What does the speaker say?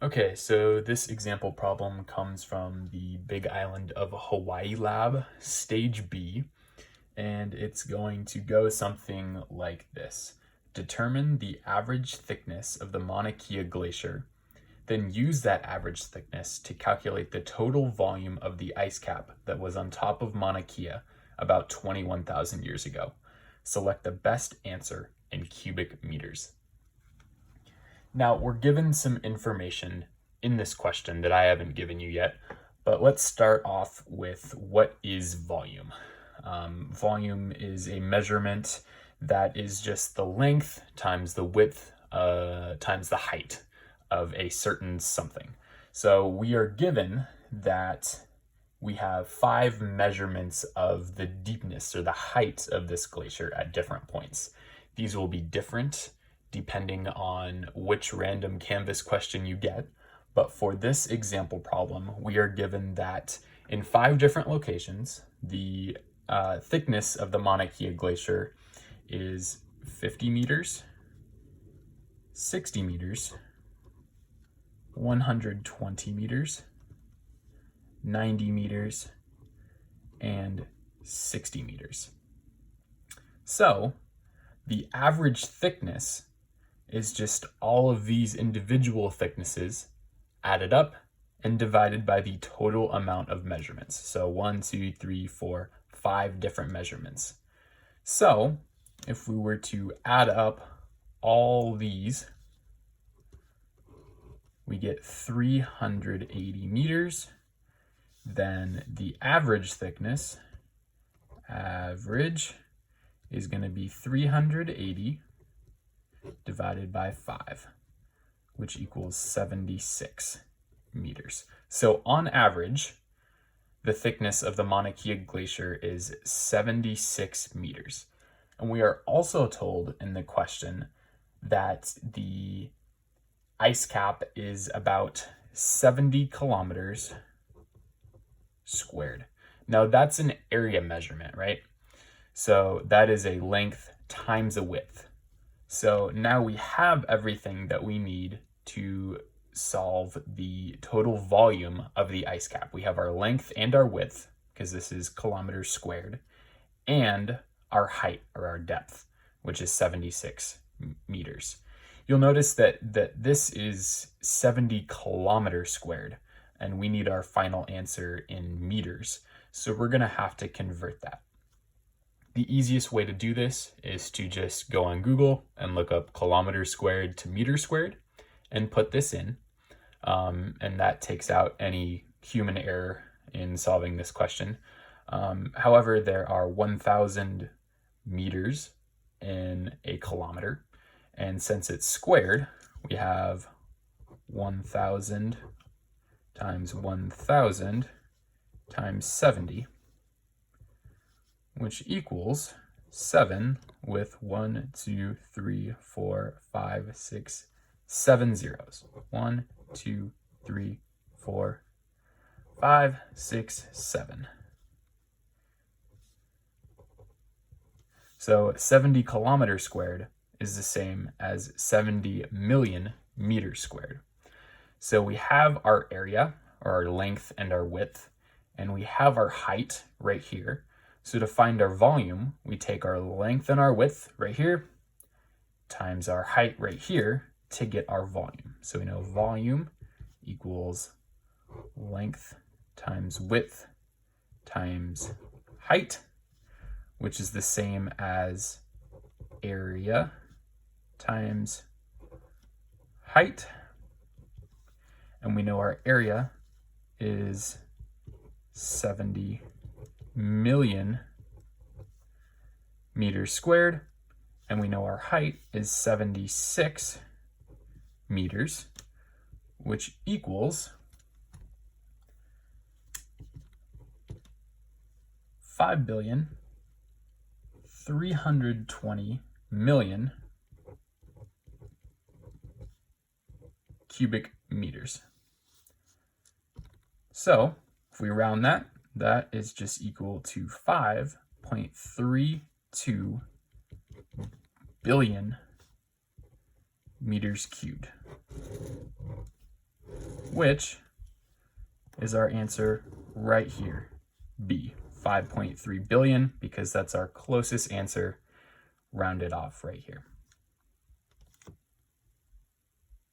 Okay, so this example problem comes from the Big Island of Hawaii lab, stage B, and it's going to go something like this. Determine the average thickness of the Mauna Kea glacier, then use that average thickness to calculate the total volume of the ice cap that was on top of Mauna Kea about 21,000 years ago. Select the best answer in cubic meters. Now, we're given some information in this question that I haven't given you yet, but let's start off with what is volume. Volume is a measurement that is just the length times the width times the height of a certain something. So we are given that we have 5 measurements of the deepness or the height of this glacier at different points. These will be different depending on which random Canvas question you get. But for this example problem, we are given that in 5 different locations, the thickness of the Mauna Kea glacier is 50 meters, 60 meters, 120 meters, 90 meters, and 60 meters. So the average thickness is just all of these individual thicknesses added up and divided by the total amount of measurements. So 1, 2, 3, 4, 5 different measurements. So if we were to add up all these, we get 380 meters. Then the average thickness, is going to be 380 divided by 5, which equals 76 meters. So on average, the thickness of the Mauna Kea glacier is 76 meters. And we are also told in the question that the ice cap is about 70 kilometers squared. Now that's an area measurement, right? So that is a length times a width. So now we have everything that we need to solve the total volume of the ice cap. We have our length and our width, because this is kilometers squared, and our height or our depth, which is 76 meters. You'll notice that this is 70 kilometers squared, and we need our final answer in meters. So we're going to have to convert that. The easiest way to do this is to just go on Google and look up kilometers squared to meters squared and put this in. And that takes out any human error in solving this question. However, there are 1,000 meters in a kilometer. And since it's squared, we have 1,000 times 1,000 times 70, which equals 7 with 1, 2, 3, 4, 5, 6, 7 zeros. 1, 2, 3, 4, 5, 6, 7. So 70 kilometers squared is the same as 70 million meters squared. So we have our area, or our length and our width, and we have our height right here. So to find our volume, we take our length and our width right here times our height right here to get our volume. So we know volume equals length times width times height, which is the same as area times height. And we know our area is 70 million meters squared, and we know our height is 76 meters, which equals 5,320,000,000 cubic meters. So if we round that, that is just equal to 5.32 billion meters cubed. which is our answer right here, B, 5.3 billion, because that's our closest answer rounded off right here.